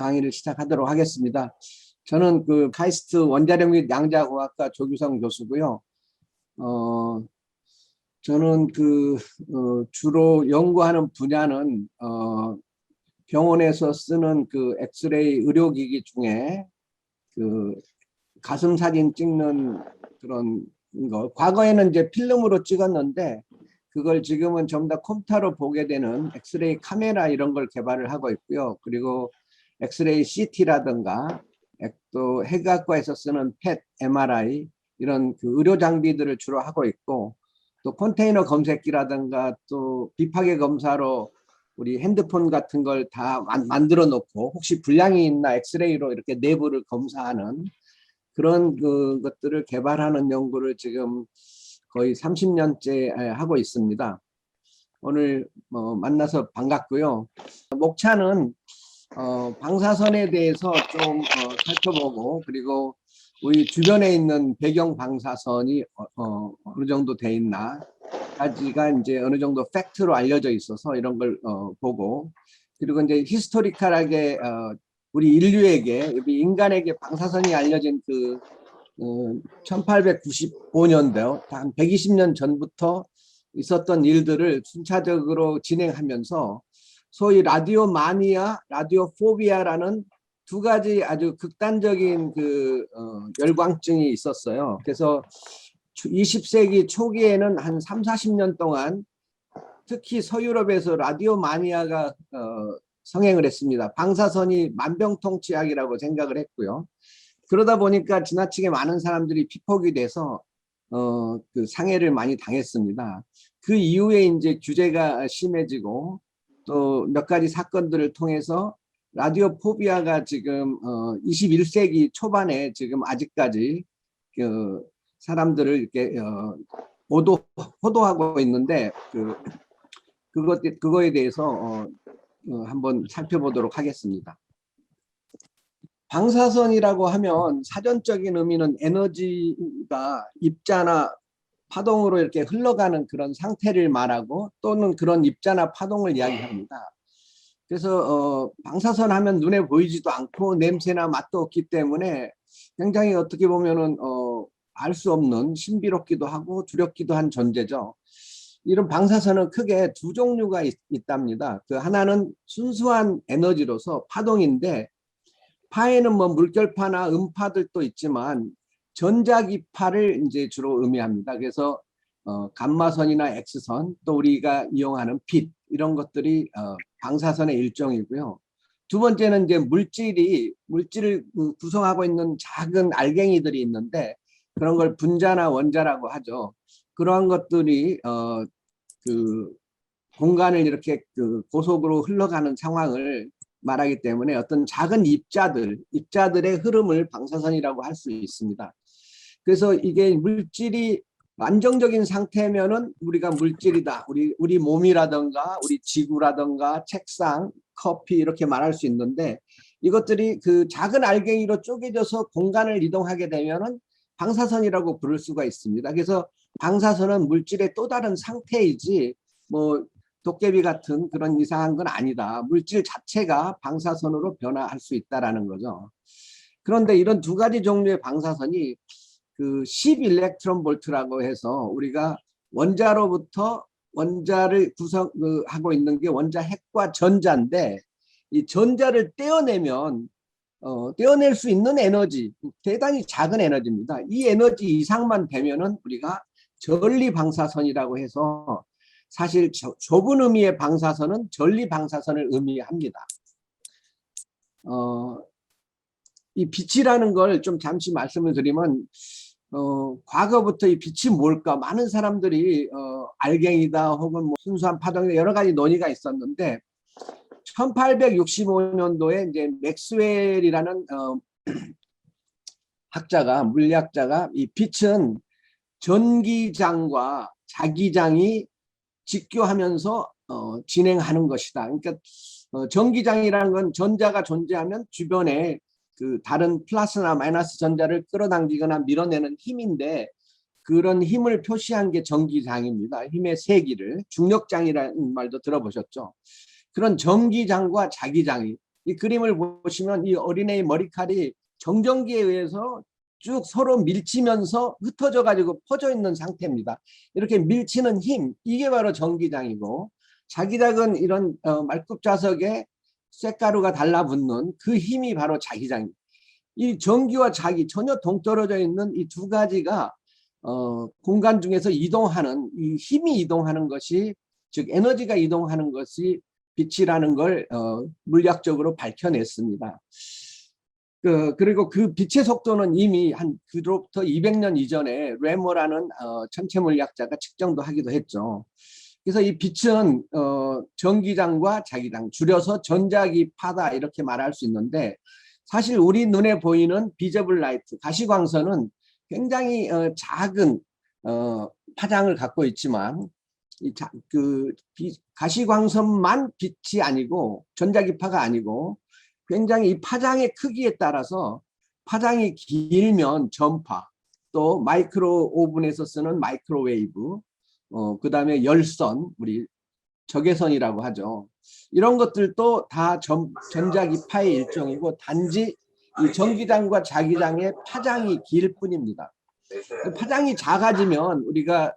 강의를 시작하도록 하겠습니다. 저는 그 카이스트 원자력 및 양자공학과 조규성 교수고요. 저는 주로 연구하는 분야는 병원에서 쓰는 그 엑스레이 의료기기 중에 그 가슴 사진 찍는 그런 거. 과거에는 이제 필름으로 찍었는데 그걸 지금은 전부 다 컴퓨터로 보게 되는 엑스레이 카메라 이런 걸 개발을 하고 있고요. 그리고 엑스레이 CT라든가 또 해외학과에서 쓰는 펫, MRI 이런 그 의료 장비들을 주로 하고 있고, 또 컨테이너 검색기라든가 또 비파계 검사로 우리 핸드폰 같은 걸 다 만들어 놓고 혹시 불량이 있나 엑스레이로 이렇게 내부를 검사하는 그런 것들을 개발하는 연구를 지금 거의 30년째 하고 있습니다. 오늘 만나서 반갑고요. 목차는 방사선에 대해서 좀 살펴보고, 그리고 우리 주변에 있는 배경 방사선이 어느 정도 돼 있나 까지가 이제 어느 정도 팩트로 알려져 있어서 이런 걸 보고, 그리고 이제 히스토리컬하게 우리 인류에게, 우리 인간에게 방사선이 알려진 1895년도 한 120년 전부터 있었던 일들을 순차적으로 진행하면서 소위 라디오 마니아, 라디오 포비아라는 두 가지 아주 극단적인 열광증이 있었어요. 그래서 20세기 초기에는 한 3, 40년 동안 특히 서유럽에서 라디오 마니아가 성행을 했습니다. 방사선이 만병통치약이라고 생각을 했고요. 그러다 보니까 지나치게 많은 사람들이 피폭이 돼서 그 상해를 많이 당했습니다. 그 이후에 이제 규제가 심해지고 또 몇 가지 사건들을 통해서 라디오 포비아가 지금 21세기 초반에 지금 아직까지 그 사람들을 이렇게 호도하고 있는데 그거에 대해서 한번 살펴보도록 하겠습니다. 방사선이라고 하면 사전적인 의미는 에너지가 입자나 파동으로 이렇게 흘러가는 그런 상태를 말하고, 또는 그런 입자나 파동을 이야기합니다. 그래서 방사선 하면 눈에 보이지도 않고 냄새나 맛도 없기 때문에 굉장히 어떻게 보면은 알 수 없는 신비롭기도 하고 두렵기도 한 존재죠. 이런 방사선은 크게 두 종류가 있답니다. 그 하나는 순수한 에너지로서 파동인데, 파에는 뭐 물결파나 음파들도 있지만 전자기파를 이제 주로 의미합니다. 그래서 감마선이나 X선, 또 우리가 이용하는 빛, 이런 것들이 방사선의 일종이고요. 두 번째는 이제 물질을 구성하고 있는 작은 알갱이들이 있는데 그런 걸 분자나 원자라고 하죠. 그러한 것들이 그 공간을 이렇게 고속으로 흘러가는 상황을 말하기 때문에 어떤 작은 입자들의 흐름을 방사선이라고 할 수 있습니다. 그래서 이게 물질이 안정적인 상태면은 우리가 물질이다. 우리 몸이라든가 우리 지구라든가 책상, 커피 이렇게 말할 수 있는데, 이것들이 그 작은 알갱이로 쪼개져서 공간을 이동하게 되면은 방사선이라고 부를 수가 있습니다. 그래서 방사선은 물질의 또 다른 상태이지 뭐 도깨비 같은 그런 이상한 건 아니다. 물질 자체가 방사선으로 변화할 수 있다라는 거죠. 그런데 이런 두 가지 종류의 방사선이 그 10 일렉트론 볼트라고 해서 우리가 원자로부터 원자를 구성하고 있는 게 원자 핵과 전자인데, 이 전자를 떼어내면 떼어낼 수 있는 에너지, 대단히 작은 에너지입니다. 이 에너지 이상만 되면은 우리가 전리 방사선이라고 해서, 사실 좁은 의미의 방사선은 전리 방사선을 의미합니다. 이 빛이라는 걸 좀 잠시 말씀을 드리면, 과거부터 이 빛이 뭘까? 많은 사람들이 알갱이다 혹은 뭐 순수한 파동이다 여러 가지 논의가 있었는데, 1865년도에 이제 맥스웰이라는 물리학자가 이 빛은 전기장과 자기장이 직교하면서 진행하는 것이다. 그러니까 전기장이라는 건 전자가 존재하면 주변에 그 다른 플러스나 마이너스 전자를 끌어당기거나 밀어내는 힘인데, 그런 힘을 표시한 게 전기장입니다. 힘의 세기를 중력장이라는 말도 들어보셨죠. 그런 전기장과 자기장이 이 그림을 보시면 이 어린애의 머리칼이 정전기에 의해서 쭉 서로 밀치면서 흩어져 가지고 퍼져 있는 상태입니다. 이렇게 밀치는 힘, 이게 바로 전기장이고, 자기장은 이런 말굽자석에 쇳가루가 달라붙는 그 힘이 바로 자기장입니다. 이 전기와 자기 전혀 동떨어져 있는 이 두 가지가 공간 중에서 이동하는, 이 힘이 이동하는 것이, 즉 에너지가 이동하는 것이 빛이라는 걸 물리학적으로 밝혀냈습니다. 그리고 그 빛의 속도는 이미 한 그로부터 200년 이전에 레머라는 천체 물리학자가 측정도 하기도 했죠. 그래서 이 빛은 전기장과 자기장, 줄여서 전자기파다 이렇게 말할 수 있는데, 사실 우리 눈에 보이는 비저블 라이트, 가시광선은 굉장히 작은 파장을 갖고 있지만, 가시광선만 빛이 아니고 전자기파가 아니고, 굉장히 이 파장의 크기에 따라서 파장이 길면 전파, 또 마이크로 오븐에서 쓰는 마이크로웨이브, 그다음에 열선, 우리 적외선이라고 하죠. 이런 것들도 다 전자기파의 일종이고, 단지 이 전기장과 자기장의 파장이 길 뿐입니다. 파장이 작아지면, 우리가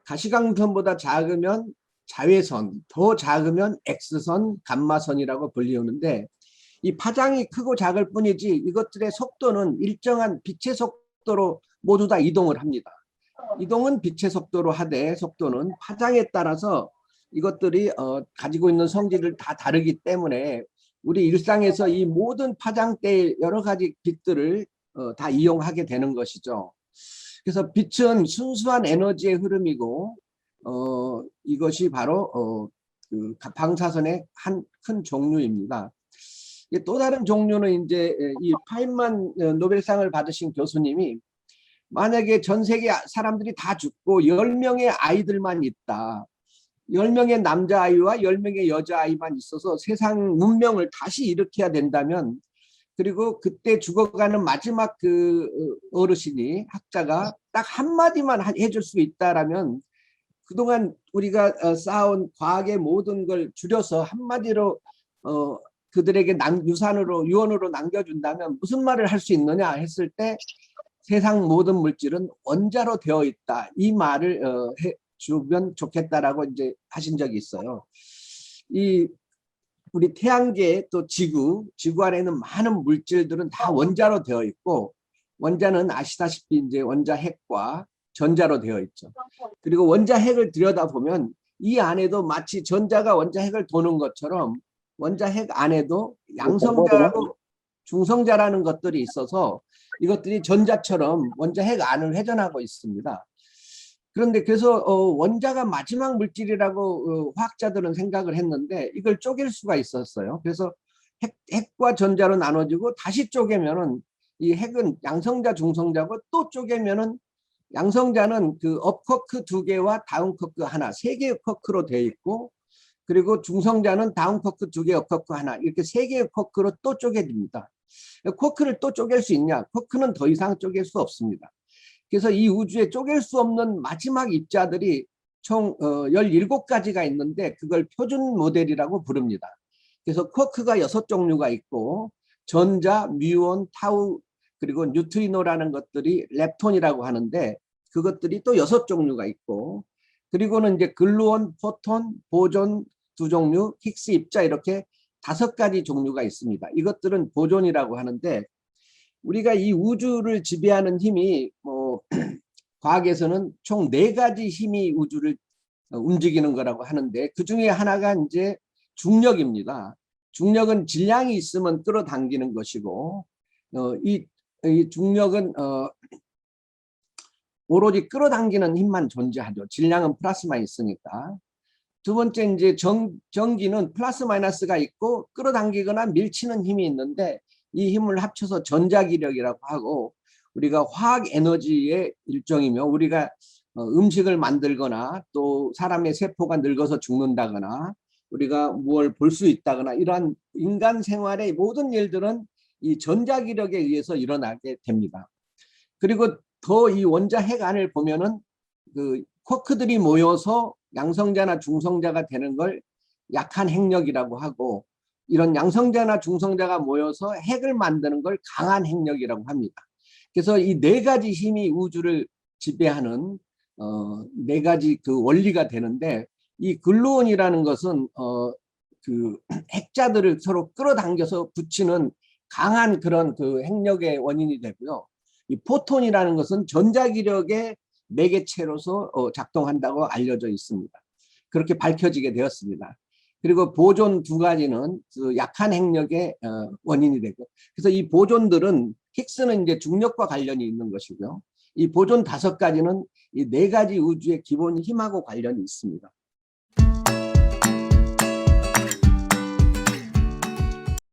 가시광선보다 작으면 자외선, 더 작으면 X선, 감마선이라고 불리우는데, 이 파장이 크고 작을 뿐이지 이것들의 속도는 일정한 빛의 속도로 모두 다 이동을 합니다. 이동은 빛의 속도로 하되, 속도는 파장에 따라서 이것들이 가지고 있는 성질을 다 다르기 때문에 우리 일상에서 이 모든 파장대의 여러 가지 빛들을 다 이용하게 되는 것이죠. 그래서 빛은 순수한 에너지의 흐름이고, 이것이 바로 그 방사선의 한 큰 종류입니다. 또 다른 종류는 이제 이 파인만 노벨상을 받으신 교수님이, 만약에 전 세계 사람들이 다 죽고 10명의 아이들만 있다, 10명의 남자아이와 10명의 여자아이만 있어서 세상 문명을 다시 일으켜야 된다면, 그리고 그때 죽어가는 마지막 그 어르신이, 학자가 딱 한마디만 해줄 수 있다라면, 그동안 우리가 쌓아온 과학의 모든 걸 줄여서 한마디로 그들에게 유산으로, 유언으로 남겨준다면 무슨 말을 할 수 있느냐 했을 때, 세상 모든 물질은 원자로 되어 있다, 이 말을 해주면 좋겠다라고 이제 하신 적이 있어요. 이 우리 태양계, 또 지구 안에는 많은 물질들은 다 원자로 되어 있고, 원자는 아시다시피 이제 원자핵과 전자로 되어 있죠. 그리고 원자핵을 들여다보면 이 안에도 마치 전자가 원자핵을 도는 것처럼 원자핵 안에도 양성자라고 중성자라는 것들이 있어서 이것들이 전자처럼 원자핵 안을 회전하고 있습니다. 그런데 그래서 원자가 마지막 물질이라고 화학자들은 생각을 했는데, 이걸 쪼갤 수가 있었어요. 그래서 핵과 전자로 나눠지고, 다시 쪼개면은 이 핵은 양성자, 중성자고, 또 쪼개면은 양성자는 그 업커크 2개와 다운커크 하나, 3개의 커크로 되어 있고, 그리고 중성자는 다운커크 2개, 업커크 하나, 이렇게 3개의 커크로 또 쪼개집니다. 커크를 또 쪼갤 수 있냐? 커크는 더 이상 쪼갤 수 없습니다. 그래서 이 우주에 쪼갤 수 없는 마지막 입자들이 총 17가지가 있는데, 그걸 표준 모델이라고 부릅니다. 그래서 쿼크가 6종류가 있고, 전자, 뮤온, 타우, 그리고 뉴트리노라는 것들이 렙톤이라고 하는데, 그것들이 또 6종류가 있고, 그리고는 이제 글루온, 포톤, 보존 2종류, 힉스 입자, 이렇게 5가지 종류가 있습니다. 이것들은 보존이라고 하는데, 우리가 이 우주를 지배하는 힘이 과학에서는 총 4가지 힘이 우주를 움직이는 거라고 하는데, 그 중에 하나가 이제 중력입니다. 중력은 질량이 있으면 끌어당기는 것이고, 이 중력은 오로지 끌어당기는 힘만 존재하죠. 질량은 플러스만 있으니까. 두 번째, 이제 전기는 플러스 마이너스가 있고 끌어당기거나 밀치는 힘이 있는데, 이 힘을 합쳐서 전자기력이라고 하고, 우리가 화학 에너지의 일종이며, 우리가 음식을 만들거나, 또 사람의 세포가 늙어서 죽는다거나, 우리가 무엇을 볼 수 있다거나, 이러한 인간 생활의 모든 일들은 이 전자기력에 의해서 일어나게 됩니다. 그리고 더 이 원자핵 안을 보면은 그 쿼크들이 모여서 양성자나 중성자가 되는 걸 약한 핵력이라고 하고, 이런 양성자나 중성자가 모여서 핵을 만드는 걸 강한 핵력이라고 합니다. 그래서 이 네 가지 힘이 우주를 지배하는 네 가지 그 원리가 되는데, 이 글루온이라는 것은 그 핵자들을 서로 끌어당겨서 붙이는 강한 그런 그 핵력의 원인이 되고요. 이 포톤이라는 것은 전자기력의 매개체로서 작동한다고 알려져 있습니다. 그렇게 밝혀지게 되었습니다. 그리고 보존 두 가지는 그 약한 핵력의 원인이 되고, 그래서 이 보존들은 힉스는 이제 중력과 관련이 있는 것이고요. 이 보존 다섯 가지는 이 네 가지 우주의 기본 힘하고 관련이 있습니다.